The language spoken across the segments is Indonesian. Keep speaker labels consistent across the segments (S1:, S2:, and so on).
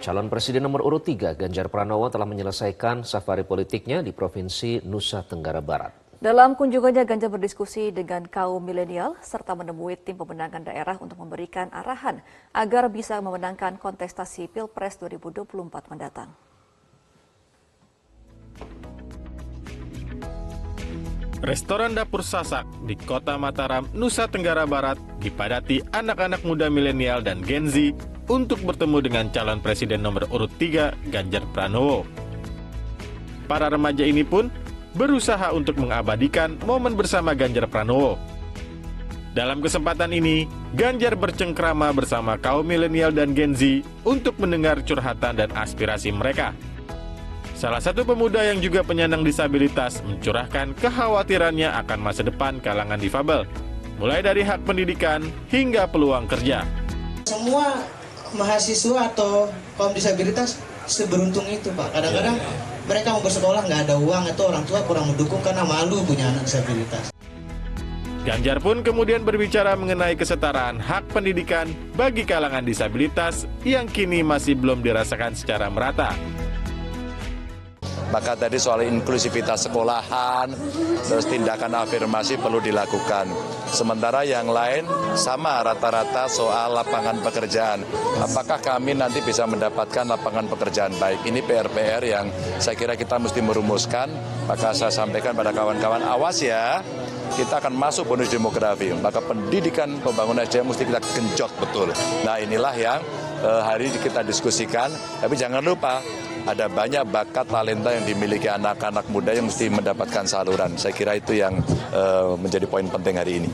S1: Calon Presiden nomor urut 3 Ganjar Pranowo telah menyelesaikan safari politiknya di Provinsi Nusa Tenggara Barat.
S2: Dalam kunjungannya, Ganjar berdiskusi dengan kaum milenial serta menemui tim pemenangan daerah untuk memberikan arahan agar bisa memenangkan kontestasi Pilpres 2024 mendatang.
S3: Restoran Dapur Sasak di Kota Mataram, Nusa Tenggara Barat dipadati anak-anak muda milenial dan Gen Z untuk bertemu dengan calon presiden nomor urut 3 Ganjar Pranowo. Para remaja ini pun berusaha untuk mengabadikan momen bersama Ganjar Pranowo. Dalam kesempatan ini, Ganjar bercengkrama bersama kaum milenial dan Gen Z untuk mendengar curhatan dan aspirasi mereka. Salah satu pemuda yang juga penyandang disabilitas mencurahkan kekhawatirannya akan masa depan kalangan difabel, mulai dari hak pendidikan hingga peluang kerja.
S4: Semua mahasiswa atau kaum disabilitas seberuntung itu, Pak. Kadang-kadang mereka mau bersekolah nggak ada uang atau orang tua kurang mendukung karena malu punya anak disabilitas.
S3: Ganjar pun kemudian berbicara mengenai kesetaraan hak pendidikan bagi kalangan disabilitas yang kini masih belum dirasakan secara merata.
S5: Maka tadi soal inklusivitas sekolahan, terus tindakan afirmasi perlu dilakukan. Sementara yang lain sama rata-rata soal lapangan pekerjaan. Apakah kami nanti bisa mendapatkan lapangan pekerjaan baik? Ini PR-PR yang saya kira kita mesti merumuskan. Maka saya sampaikan pada kawan-kawan, awas ya, kita akan masuk bonus demografi. Maka pendidikan pembangunan SDM mesti kita genjot betul. Nah inilah yang hari ini kita diskusikan. Tapi jangan lupa, ada banyak bakat talenta yang dimiliki anak-anak muda yang mesti mendapatkan saluran. Saya kira itu yang menjadi poin penting hari ini.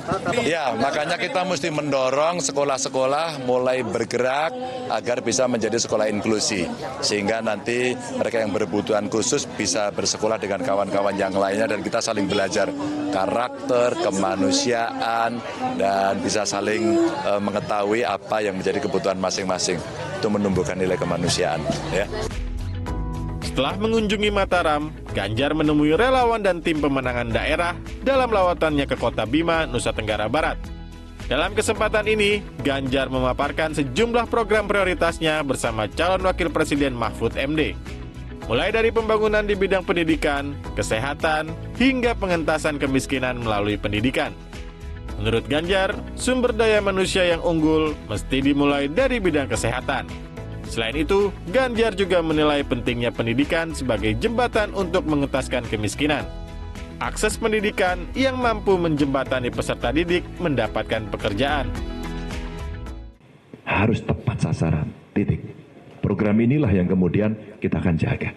S5: Ya, makanya kita mesti mendorong sekolah-sekolah mulai bergerak agar bisa menjadi sekolah inklusi. Sehingga nanti mereka yang berkebutuhan khusus bisa bersekolah dengan kawan-kawan yang lainnya dan kita saling belajar karakter, kemanusiaan, dan bisa saling mengetahui apa yang menjadi kebutuhan masing-masing. Itu menumbuhkan nilai kemanusiaan. Ya.
S3: Setelah mengunjungi Mataram, Ganjar menemui relawan dan tim pemenangan daerah dalam lawatannya ke Kota Bima, Nusa Tenggara Barat. Dalam kesempatan ini, Ganjar memaparkan sejumlah program prioritasnya bersama calon wakil presiden Mahfud MD. Mulai dari pembangunan di bidang pendidikan, kesehatan, hingga pengentasan kemiskinan melalui pendidikan. Menurut Ganjar, sumber daya manusia yang unggul mesti dimulai dari bidang kesehatan. Selain itu, Ganjar juga menilai pentingnya pendidikan sebagai jembatan untuk mengentaskan kemiskinan. Akses pendidikan yang mampu menjembatani peserta didik mendapatkan pekerjaan.
S6: Harus tepat sasaran, titik. Program inilah yang kemudian kita akan jaga.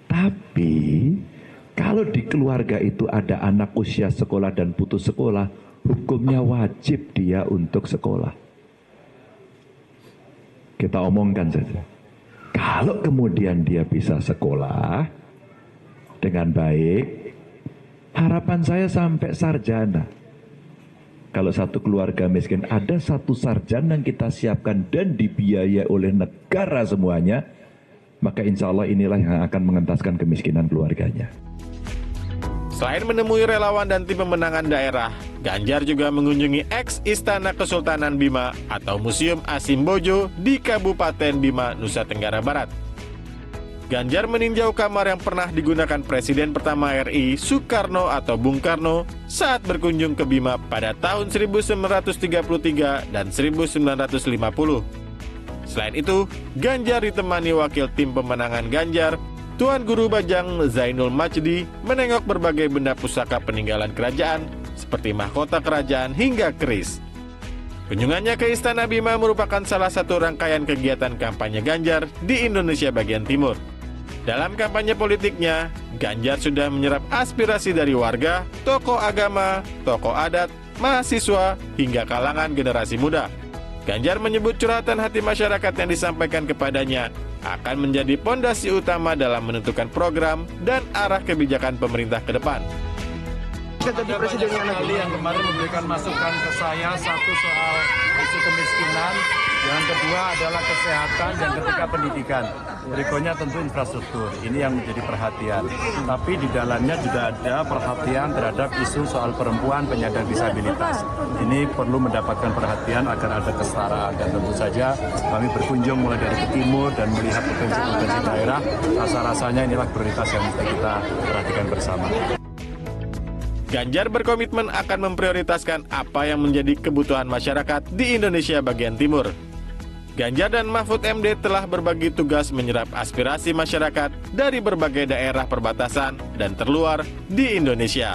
S6: Tapi, kalau di keluarga itu ada anak usia sekolah dan putus sekolah, hukumnya wajib dia untuk sekolah. Kita omongkan saja. Kalau kemudian dia bisa sekolah dengan baik, harapan saya sampai sarjana. Kalau satu keluarga miskin, ada satu sarjana yang kita siapkan dan dibiayai oleh negara semuanya, maka insya Allah inilah yang akan mengentaskan kemiskinan keluarganya.
S3: Selain menemui relawan dan tim pemenangan daerah, Ganjar juga mengunjungi ex-Istana Kesultanan Bima atau Museum Asimbojo di Kabupaten Bima, Nusa Tenggara Barat. Ganjar meninjau kamar yang pernah digunakan Presiden pertama RI Soekarno atau Bung Karno saat berkunjung ke Bima pada tahun 1933 dan 1950. Selain itu, Ganjar ditemani wakil tim pemenangan Ganjar, Tuan Guru Bajang Zainul Majdi, menengok berbagai benda pusaka peninggalan kerajaan seperti mahkota kerajaan hingga keris. Kunjungannya ke Istana Bima merupakan salah satu rangkaian kegiatan kampanye Ganjar di Indonesia bagian timur. Dalam kampanye politiknya, Ganjar sudah menyerap aspirasi dari warga, tokoh agama, tokoh adat, mahasiswa, hingga kalangan generasi muda. Ganjar menyebut curhatan hati masyarakat yang disampaikan kepadanya akan menjadi pondasi utama dalam menentukan program dan arah kebijakan pemerintah ke depan.
S7: Jadi Presiden yang kemarin memberikan masukan ke saya, satu soal isu kemiskinan,
S8: Yang kedua adalah kesehatan dan ketika pendidikan. Berikutnya tentu infrastruktur. Ini yang menjadi perhatian. Tapi di dalamnya juga ada perhatian terhadap isu soal perempuan penyandang disabilitas. Ini perlu mendapatkan perhatian agar ada kesetaraan. Dan tentu saja kami berkunjung mulai dari ke timur dan melihat potensi-potensi daerah. Rasa-rasanya inilah prioritas yang mesti kita perhatikan bersama.
S3: Ganjar berkomitmen akan memprioritaskan apa yang menjadi kebutuhan masyarakat di Indonesia bagian timur. Ganjar dan Mahfud MD telah berbagi tugas menyerap aspirasi masyarakat dari berbagai daerah perbatasan dan terluar di Indonesia.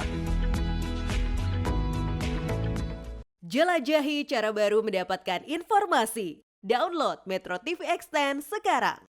S9: Jelajahi cara baru mendapatkan informasi. Download Metro TV Extend sekarang.